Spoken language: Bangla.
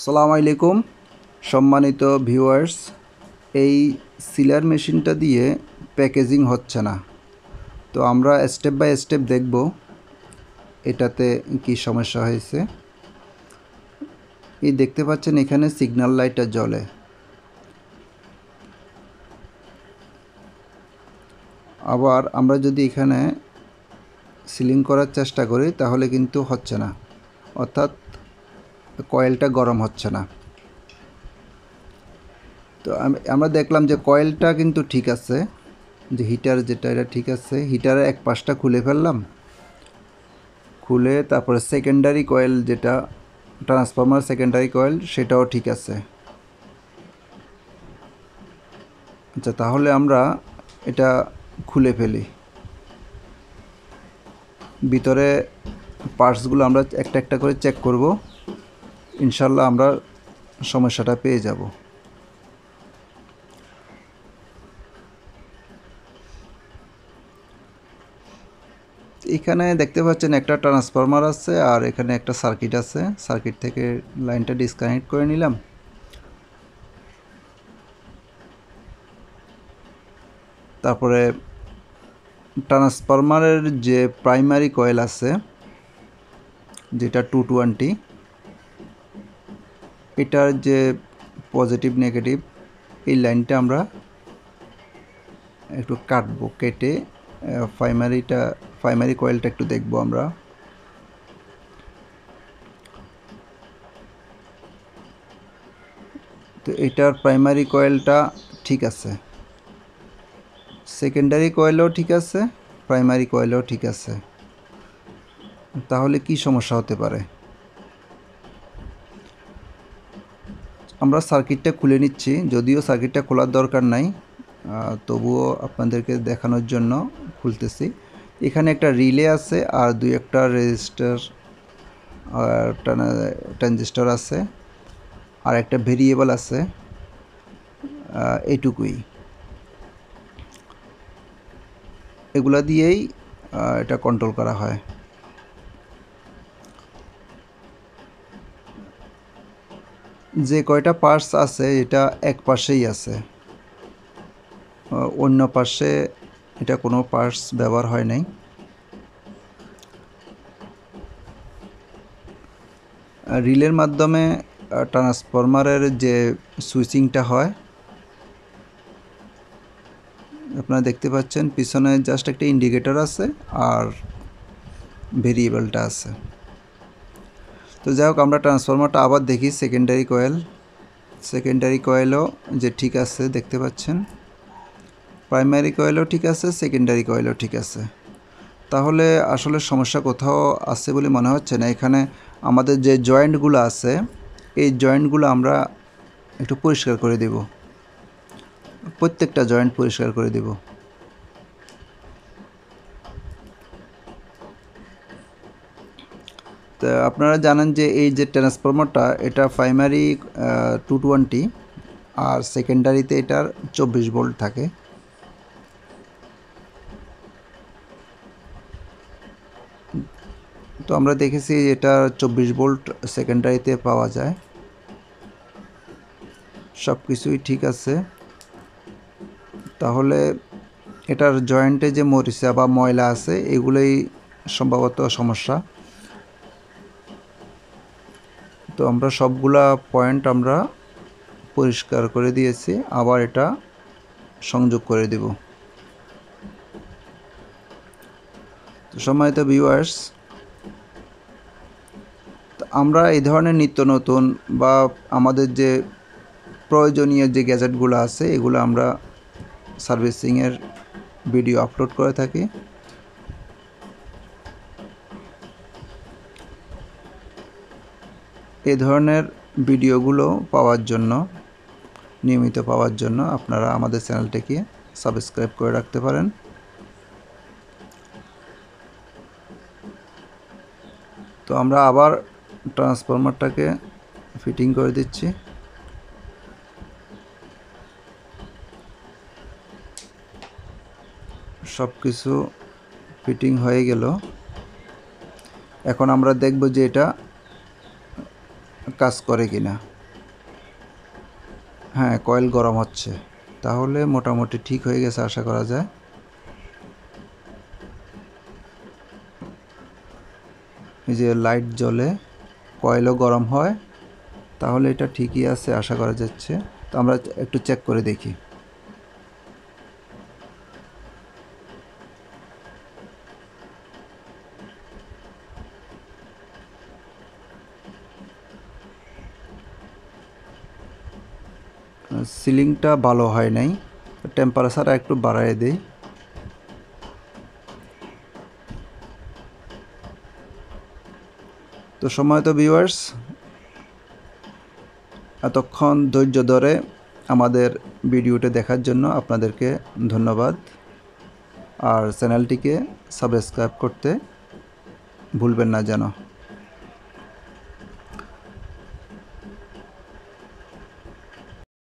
আসসালামু আলাইকুম সম্মানিত ভিউয়ার্স। এই সিলার মেশিনটা দিয়ে প্যাকেজিং হচ্ছে না, তো আমরা স্টেপ বাই স্টেপ দেখব এটাতে কি সমস্যা হয়েছে। এই দেখতে পাচ্ছেন এখানে সিগন্যাল লাইটটা জ্বলে, আবার আমরা যদি এখানে সিলিং করার চেষ্টা করি তাহলে কিন্তু হচ্ছে না, অর্থাৎ কয়েলটা গরম হচ্ছে না। তো আমরা দেখলাম যে কয়েলটা কিন্তু ঠিক আছে, যে হিটার যেটা এটা ঠিক আছে। হিটারের এক পাশটা খুলে ফেললাম, খুলে তারপরে সেকেন্ডারি কয়েল যেটা ট্রান্সফরমার সেকেন্ডারি কয়েল সেটাও ঠিক আছে। আচ্ছা, তাহলে আমরা এটা খুলে ফেলি। ভিতরে পার্টসগুলো আমরা একটা একটা করে চেক করব, ইনশাল্লাহ আমরা সমস্যাটা পেয়ে যাব। এখানে দেখতে পাচ্ছেন একটা ট্রান্সফরমার আছে আর এখানে একটা সার্কিট আছে। সার্কিট থেকে লাইনটা ডিসকানেক্ট করে নিলাম। তারপরে ট্রান্সফরমারের যে প্রাইমারি কয়েল আছে যেটা 220, এটার যে পজিটিভ নেগেটিভ এই লাইনটা আমরা একটু কাটবো, কেটে প্রাইমারি কয়েলটা একটু দেখব আমরা। তো এটার প্রাইমারি কয়েলটা ঠিক আছে, সেকেন্ডারি কয়েলও ঠিক আছে, প্রাইমারি কয়েলও ঠিক আছে। তাহলে কি সমস্যা হতে পারে? আমরা সার্কিটটা খুলে নিচ্ছি, যদিও সার্কিটটা খোলার দরকার নাই, তবুও আপনাদেরকে দেখানোর জন্য খুলতেছি। এখানে একটা রিলে আছে আর দুই একটা রেজিস্টার আর ট্রানজিস্টর আছে আর একটা ভেরিয়েবল আছে, এইটুকুই। এগুলা দিয়েই এটা কন্ট্রোল করা হয়। যে কয়টা পার্টস আছে এটা এক পাশেই আছে, অন্য পাশে এটা কোনো পার্টস ব্যবহার হয় নাই। রিলের মাধ্যমে ট্রান্সফরমারের যে সুইচিংটা হয় আপনারা দেখতে পাচ্ছেন, পিছনে জাস্ট একটা ইন্ডিকেটর আছে আর ভেরিয়েবলটা আছে। তো যাই হোক, আমরা ট্রান্সফরমারটা আবার দেখি। সেকেন্ডারি কয়েলও যে ঠিক আছে দেখতে পাচ্ছেন, প্রাইমারি কয়েলও ঠিক আছে, সেকেন্ডারি কয়েলও ঠিক আছে। তাহলে আসলে সমস্যা কোথাও আছে বলে মনে হচ্ছে না। এখানে আমাদের যে জয়েন্টগুলো আছে এই জয়েন্টগুলো আমরা একটু পরিষ্কার করে দেব, প্রত্যেকটা জয়েন্ট পরিষ্কার করে দেব। তো আপনারা জানেন যে এই যে ট্রান্সফরমারটা এটা প্রাইমারি 220 আর সেকেন্ডারিতে এটার 24 ভোল্ট থাকে। তো আমরা দেখেছি এটা 24 ভোল্ট সেকেন্ডারিতে পাওয়া যায়। সব কিছুই ঠিক আছে। তাহলে এটার জয়েন্টে যে মরিচা বা ময়লা আছে এগুলোই সম্ভবত সমস্যা। তো আমরা সবগুলা পয়েন্ট আমরা পরিষ্কার করে দিয়েছি, আবার এটা সংযোগ করে দেব। তো সম্মানিত ভিউয়ার্স, আমরা এই ধরনের নিত্য নতুন বা আমাদের যে প্রয়োজনীয় যে গ্যাজেটগুলো আছে এগুলো আমরা সার্ভিসিংয়ের ভিডিও আপলোড করে থাকি। এই ধরনের ভিডিওগুলো পাওয়ার জন্য, নিয়মিত পাওয়ার জন্য আপনারা আমাদের চ্যানেলটিকে সাবস্ক্রাইব করে রাখতে পারেন। তো আমরা আবার ট্রান্সফরমারটাকে ফিটিং করে দিচ্ছি। সব কিছু ফিটিং হয়ে গেল। এখন আমরা দেখব যে এটা কাজ করে কিনা। হ্যাঁ, কয়েল গরম হচ্ছে, তাহলে মোটামুটি ঠিক হয়ে গেছে আশা করা যায়। এই যে লাইট জ্বলে, কয়েলও গরম হয়, তাহলে এটা ঠিকই আছে আশা করা যাচ্ছে। তো আমরা একটু চেক করে দেখি। সিলিংটা ভালো হয় নাই, টেম্পারেচার একটু বাড়ায় দেই। তো সময় তো ভিউয়ার্স, এতক্ষণ ধৈর্য ধরে আমাদের ভিডিওটা দেখার জন্য আপনাদেরকে ধন্যবাদ। আর চ্যানেলটিকে সাবস্ক্রাইব করতে ভুলবেন না যেন।